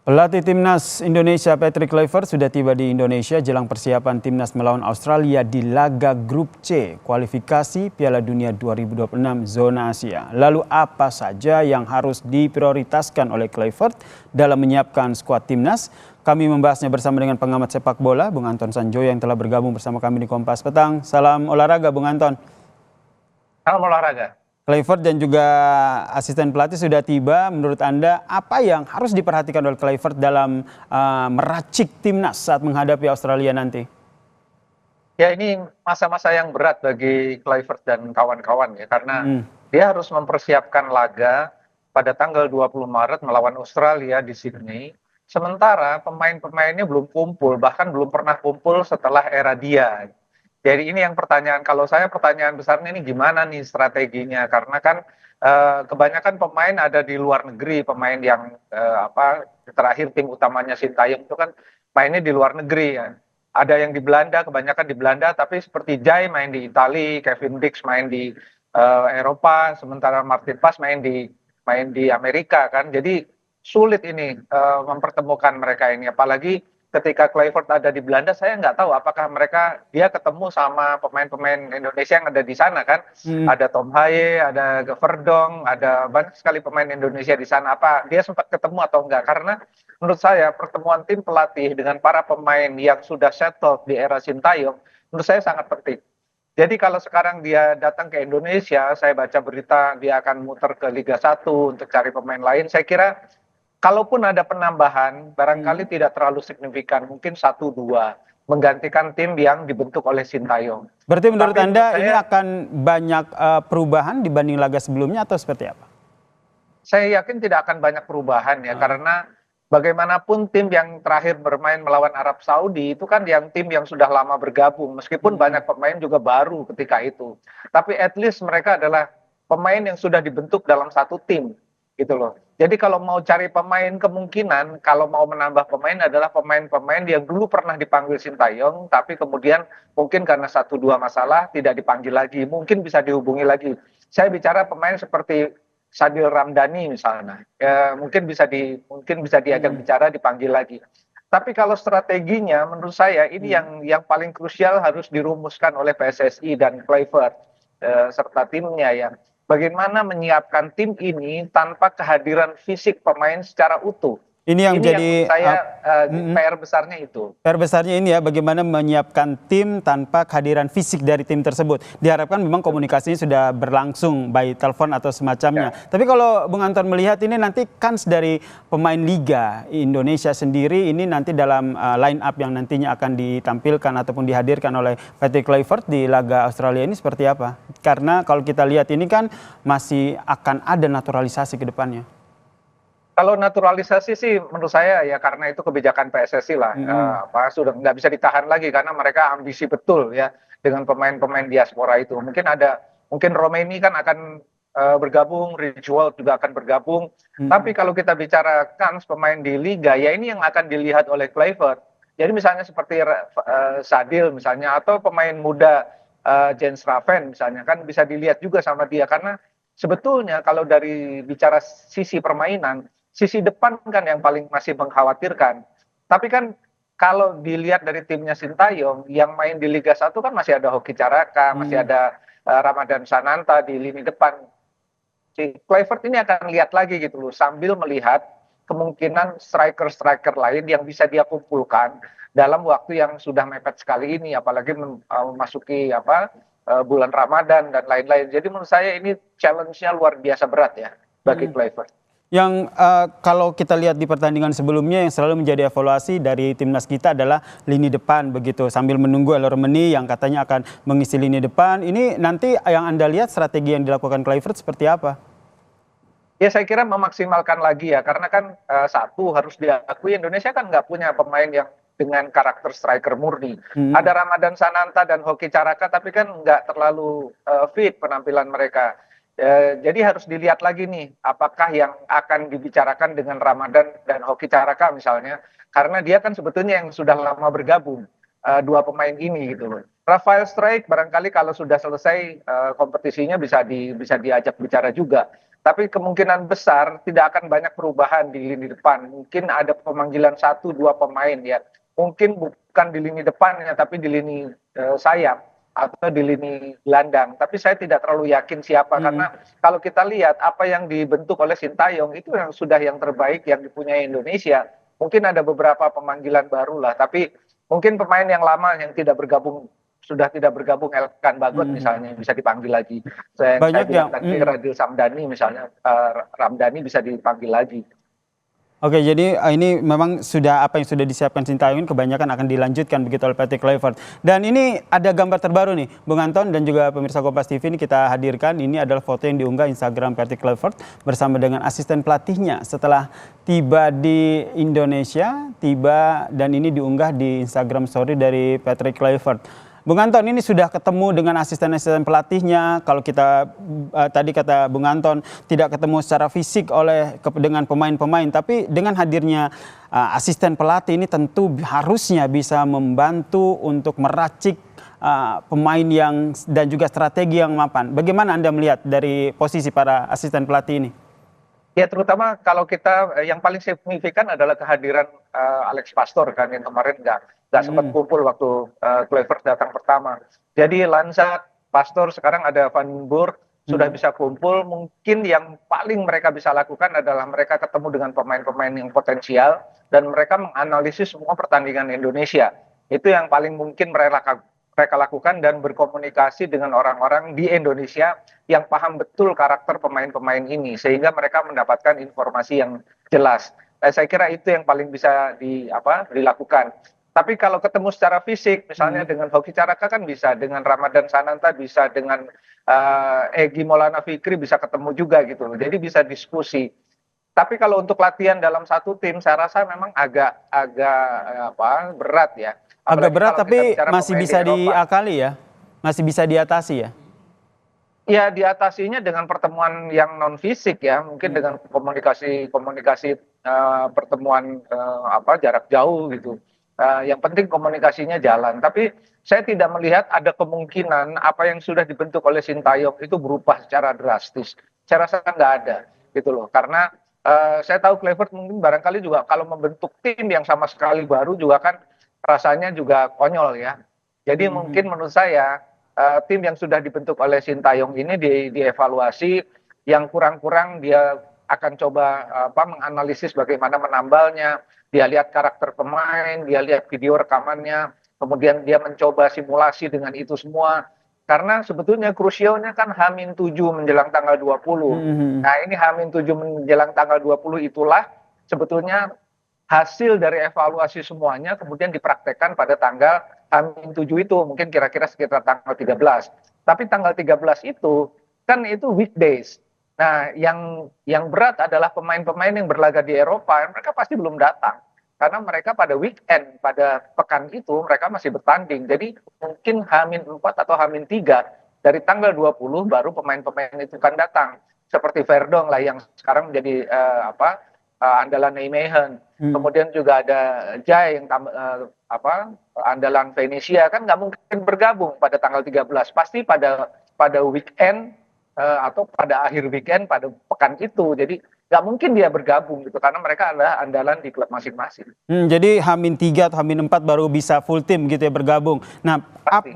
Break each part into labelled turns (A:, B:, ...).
A: Pelatih Timnas Indonesia Patrick Kluivert sudah tiba di Indonesia jelang persiapan Timnas melawan Australia di laga Grup C kualifikasi Piala Dunia 2026 zona Asia. Lalu apa saja yang harus diprioritaskan oleh Kluivert dalam menyiapkan skuad Timnas? Kami membahasnya bersama dengan pengamat sepak bola Bung Anton Sanjoyo yang telah bergabung bersama kami di Kompas Petang. Salam olahraga Bung Anton.
B: Salam olahraga.
A: Kluivert dan juga asisten pelatih sudah tiba. Menurut Anda, apa yang harus diperhatikan oleh Kluivert dalam meracik timnas saat menghadapi Australia nanti?
B: Ya, ini masa-masa yang berat bagi Kluivert dan kawan-kawan ya, karena dia harus mempersiapkan laga pada tanggal 20 Maret melawan Australia di Sydney. Sementara pemain-pemainnya belum kumpul, bahkan belum pernah kumpul setelah era dia. Jadi ini yang pertanyaan, kalau saya pertanyaan besarnya ini gimana nih strateginya, karena kan kebanyakan pemain ada di luar negeri, pemain yang terakhir tim utamanya Sintayong itu kan mainnya di luar negeri ya. Ada yang di Belanda, kebanyakan di Belanda, tapi seperti Jai main di Italia, Kevin Dix main di Eropa, sementara Martin Pas main di Amerika kan. Jadi sulit ini mempertemukan mereka ini, apalagi ketika Kluivert ada di Belanda, saya nggak tahu apakah dia ketemu sama pemain-pemain Indonesia yang ada di sana kan. Ada Tom Haye, ada Verdong, ada banyak sekali pemain Indonesia di sana. Apa dia sempat ketemu atau enggak? Karena menurut saya pertemuan tim pelatih dengan para pemain yang sudah settle di era Sintayong, menurut saya sangat penting. Jadi kalau sekarang dia datang ke Indonesia, saya baca berita dia akan muter ke Liga 1 untuk cari pemain lain. Saya kira kalaupun ada penambahan, barangkali tidak terlalu signifikan, mungkin 1-2 menggantikan tim yang dibentuk oleh Sintayong.
A: Berarti menurut
B: Tapi
A: Anda
B: menurut
A: ini akan banyak perubahan dibanding laga sebelumnya atau seperti apa?
B: saya yakin tidak akan banyak perubahan ya, karena bagaimanapun tim yang terakhir bermain melawan Arab Saudi itu kan tim yang sudah lama bergabung, meskipun banyak pemain juga baru ketika itu. Tapi at least mereka adalah pemain yang sudah dibentuk dalam satu tim, gitu loh. Jadi kalau mau cari pemain, kemungkinan kalau mau menambah pemain adalah pemain-pemain yang dulu pernah dipanggil Sintayong, tapi kemudian mungkin karena 1-2 masalah tidak dipanggil lagi, mungkin bisa dihubungi lagi. Saya bicara pemain seperti Sadil Ramdhani misalnya, mungkin bisa diajak bicara, dipanggil lagi. Tapi kalau strateginya, menurut saya ini yang paling krusial harus dirumuskan oleh PSSI dan Kluivert serta timnya ya. Bagaimana menyiapkan tim ini tanpa kehadiran fisik pemain secara utuh.
A: Ini yang
B: Ini yang
A: jadi
B: menurut saya PR besarnya itu.
A: PR besarnya ini ya, bagaimana menyiapkan tim tanpa kehadiran fisik dari tim tersebut. Diharapkan memang komunikasinya sudah berlangsung by telepon atau semacamnya.
B: Ya.
A: Tapi kalau Bung Anton melihat ini nanti kans dari pemain Liga Indonesia sendiri ini nanti dalam line up yang nantinya akan ditampilkan ataupun dihadirkan oleh Patrick Kluivert di laga Australia ini seperti apa? Karena kalau kita lihat ini kan masih akan ada naturalisasi ke depannya.
B: Kalau naturalisasi sih menurut saya ya karena itu kebijakan PSSI lah, sudah nggak bisa ditahan lagi karena mereka ambisi betul ya dengan pemain-pemain diaspora itu. Mungkin Romeni kan akan bergabung, Ridgewell juga akan bergabung. Tapi kalau kita bicara kans pemain di liga, ya ini yang akan dilihat oleh Kluivert. Jadi misalnya seperti Sadil misalnya atau pemain muda Jens Raven misalnya kan bisa dilihat juga sama dia karena sebetulnya kalau dari bicara sisi permainan, sisi depan kan yang paling masih mengkhawatirkan. Tapi kan kalau dilihat dari timnya Sintayong, yang main di Liga 1 kan masih ada Hoki Caraka, masih ada Ramadan Sananta di lini depan. Si Kluivert ini akan lihat lagi gitu loh, sambil melihat kemungkinan striker-striker lain yang bisa dia kumpulkan dalam waktu yang sudah mepet sekali ini, apalagi memasuki bulan Ramadan dan lain-lain. Jadi menurut saya ini challenge-nya luar biasa berat ya bagi Kluivert.
A: Yang kalau kita lihat di pertandingan sebelumnya yang selalu menjadi evaluasi dari timnas kita adalah lini depan begitu, sambil menunggu Elormeni yang katanya akan mengisi lini depan. Ini nanti yang Anda lihat strategi yang dilakukan Kluivert seperti apa?
B: Ya saya kira memaksimalkan lagi ya, karena kan satu harus diakui Indonesia kan nggak punya pemain yang dengan karakter striker murni. Ada Ramadan Sananta dan Hoki Caraka, tapi kan nggak terlalu fit penampilan mereka. Jadi harus dilihat lagi nih, apakah yang akan dibicarakan dengan Ramadan dan Hoki Caraka misalnya, karena dia kan sebetulnya yang sudah lama bergabung, dua pemain ini gitu loh. Rafael Strijk barangkali kalau sudah selesai kompetisinya bisa diajak bicara juga. Tapi kemungkinan besar tidak akan banyak perubahan di lini depan. Mungkin ada pemanggilan 1-2 pemain ya. Mungkin bukan di lini depannya, tapi di lini sayap atau di lini gelandang. Tapi saya tidak terlalu yakin siapa, karena kalau kita lihat apa yang dibentuk oleh Sintayong itu yang sudah yang terbaik yang dipunyai Indonesia. Mungkin ada beberapa pemanggilan baru lah, tapi mungkin pemain yang lama yang tidak bergabung, sudah tidak bergabung, Elkan Bagot misalnya bisa dipanggil lagi. Saya
A: Banyak
B: bilang
A: yang
B: tadi Radil Samdani misalnya, Ramdhani bisa dipanggil lagi.
A: Oke, jadi ini memang sudah apa yang sudah disiapkan Sintayong kebanyakan akan dilanjutkan begitu oleh Patrick Kluivert. Dan ini ada gambar terbaru nih, Bung Anton dan juga pemirsa Kompas TV, ini kita hadirkan. Ini adalah foto yang diunggah Instagram Patrick Kluivert bersama dengan asisten pelatihnya setelah tiba di Indonesia, dan ini diunggah di Instagram story dari Patrick Kluivert. Bung Anton, ini sudah ketemu dengan asisten-asisten pelatihnya. Kalau kita tadi kata Bung Anton tidak ketemu secara fisik dengan pemain-pemain, tapi dengan hadirnya asisten pelatih ini tentu harusnya bisa membantu untuk meracik pemain dan juga strategi yang mapan. Bagaimana Anda melihat dari posisi para asisten pelatih ini?
B: Ya, terutama kalau kita yang paling signifikan adalah kehadiran Alex Pastor kan, yang kemarin nggak sempat kumpul waktu Kluivert datang pertama. Jadi Lansat, Pastor, sekarang ada Van Boer sudah bisa kumpul. Mungkin yang paling mereka bisa lakukan adalah mereka ketemu dengan pemain-pemain yang potensial dan mereka menganalisis semua pertandingan Indonesia. Itu yang paling mungkin mereka lakukan, dan berkomunikasi dengan orang-orang di Indonesia yang paham betul karakter pemain-pemain ini sehingga mereka mendapatkan informasi yang jelas. Saya kira itu yang paling bisa dilakukan. Tapi kalau ketemu secara fisik, misalnya dengan Hoki Caraka kan bisa, dengan Ramadan Sananta bisa, dengan Egy Maulana Fikri bisa ketemu juga gitu. Jadi bisa diskusi. Tapi kalau untuk latihan dalam satu tim, saya rasa memang agak berat ya.
A: Agak berat, tapi masih bisa diakali ya, masih bisa diatasi ya.
B: Ya, diatasinya dengan pertemuan yang non fisik ya, mungkin dengan komunikasi pertemuan jarak jauh gitu. Yang penting komunikasinya jalan. Tapi saya tidak melihat ada kemungkinan apa yang sudah dibentuk oleh Sintayong itu berubah secara drastis. Saya rasa nggak ada gitu loh. Karena saya tahu Kluivert mungkin barangkali juga kalau membentuk tim yang sama sekali baru juga kan rasanya juga konyol ya. Jadi mungkin menurut saya tim yang sudah dibentuk oleh Sintayong ini dievaluasi, yang kurang-kurang dia akan coba menganalisis bagaimana menambalnya, dia lihat karakter pemain, dia lihat video rekamannya, kemudian dia mencoba simulasi dengan itu semua. Karena sebetulnya krusialnya kan H-7 menjelang tanggal 20. Nah, ini H-7 menjelang tanggal 20 itulah sebetulnya hasil dari evaluasi semuanya kemudian dipraktekkan pada tanggal H-7 itu, mungkin kira-kira sekitar tanggal 13. Tapi tanggal 13 itu kan itu weekdays. Nah, yang berat adalah pemain-pemain yang berlaga di Eropa, mereka pasti belum datang. Karena mereka pada weekend, pada pekan itu mereka masih bertanding. Jadi mungkin H-4 atau H-3 dari tanggal 20 baru pemain-pemain itu kan datang. Seperti Verdong lah yang sekarang menjadi andalan Nijmegen. Kemudian juga ada Jai yang andalan Venesia, kan nggak mungkin bergabung pada tanggal 13. Pasti pada weekend atau pada akhir weekend pada pekan itu. Jadi nggak mungkin dia bergabung gitu, karena mereka adalah andalan di klub masing-masing.
A: Jadi H-3 atau H-4 baru bisa full tim gitu ya bergabung. Nah,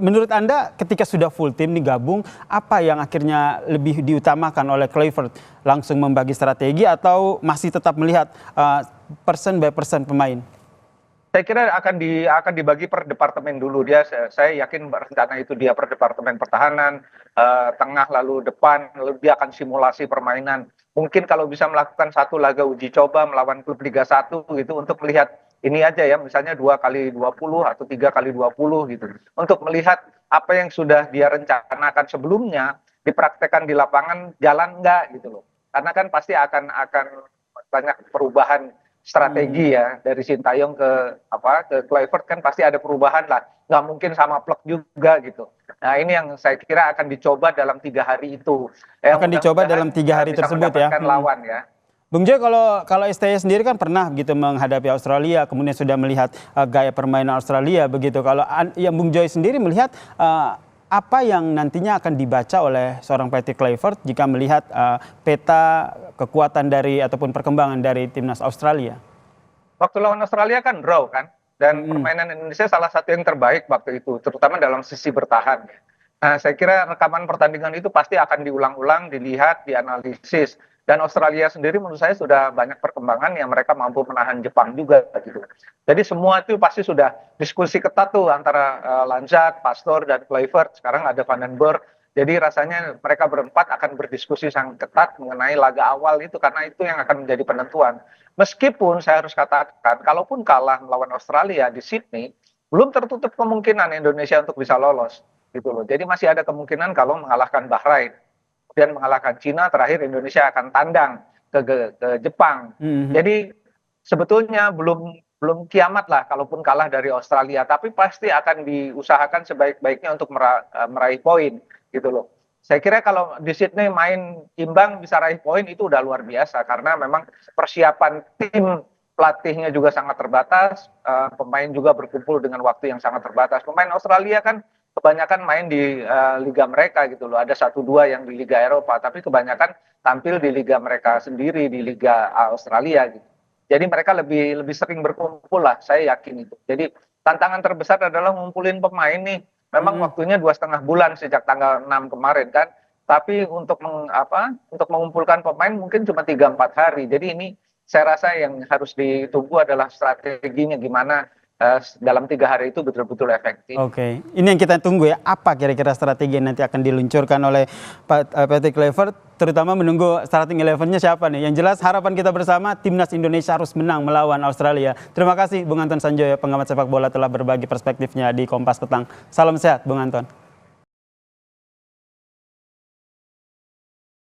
A: menurut Anda ketika sudah full tim nih gabung, apa yang akhirnya lebih diutamakan oleh Kluivert? Langsung membagi strategi atau masih tetap melihat person by person pemain?
B: Saya kira akan dibagi per departemen dulu. Saya yakin rencana itu dia per departemen pertahanan, tengah lalu depan, lalu dia akan simulasi permainan. Mungkin kalau bisa melakukan satu laga uji coba melawan klub Liga 1 gitu untuk melihat ini aja ya, misalnya 2x20 atau 3x20 gitu. Untuk melihat apa yang sudah dia rencanakan sebelumnya dipraktekkan di lapangan jalan enggak gitu loh. Karena kan pasti akan banyak perubahan strategi ya dari Sintayong ke Kluivert, kan pasti ada perubahan lah, nggak mungkin sama plek juga gitu. Nah, ini yang saya kira akan dicoba dalam 3 hari itu.
A: Akan dicoba dalam 3 hari tersebut ya.
B: Lawan ya.
A: Bung Joy, kalau STY sendiri kan pernah gitu menghadapi Australia, kemudian sudah melihat gaya permainan Australia begitu. Kalau yang Bung Joy sendiri melihat apa yang nantinya akan dibaca oleh seorang Patrick Kluivert jika melihat peta kekuatan dari ataupun perkembangan dari timnas Australia?
B: Waktu lawan Australia kan draw kan, dan permainan Indonesia salah satu yang terbaik waktu itu, terutama dalam sisi bertahan. Nah, saya kira rekaman pertandingan itu pasti akan diulang-ulang, dilihat, dianalisis. Dan Australia sendiri menurut saya sudah banyak perkembangan yang mereka mampu menahan Jepang juga gitu. Jadi semua itu pasti sudah diskusi ketat tuh antara Lanzat, Pastor, dan Kluivert. Sekarang ada Van den Berg. Jadi rasanya mereka berempat akan berdiskusi sangat ketat mengenai laga awal itu, karena itu yang akan menjadi penentuan. Meskipun saya harus katakan, kalaupun kalah melawan Australia di Sydney, belum tertutup kemungkinan Indonesia untuk bisa lolos gitu loh. Jadi masih ada kemungkinan kalau mengalahkan Bahrain, kemudian mengalahkan Cina, terakhir Indonesia akan tandang ke Jepang. Jadi sebetulnya belum kiamat lah kalaupun kalah dari Australia, tapi pasti akan diusahakan sebaik-baiknya untuk meraih poin gitu loh. Saya kira kalau di Sydney main imbang bisa raih poin itu udah luar biasa, karena memang persiapan tim, pelatihnya juga sangat terbatas, pemain juga berkumpul dengan waktu yang sangat terbatas. Pemain Australia kan kebanyakan main di liga mereka gitu loh. Ada 1-2 yang di Liga Eropa, tapi kebanyakan tampil di liga mereka sendiri, di Liga Australia gitu. Jadi mereka lebih sering berkumpul lah, saya yakin itu. Jadi tantangan terbesar adalah ngumpulin pemain nih. Memang waktunya 2,5 bulan sejak tanggal 6 kemarin kan. Tapi untuk mengumpulkan pemain mungkin cuma 3-4 hari. Jadi ini saya rasa yang harus ditunggu adalah strateginya gimana dalam 3 hari itu betul-betul efektif.
A: Oke, ini yang kita tunggu ya. Apa kira-kira strategi yang nanti akan diluncurkan oleh Patrick Kluivert, terutama menunggu starting 11-nya siapa nih. Yang jelas harapan kita bersama timnas Indonesia harus menang melawan Australia. Terima kasih Bung Anton Sanjoyo, pengamat sepak bola, telah berbagi perspektifnya di Kompas Petang. Salam sehat Bung Anton.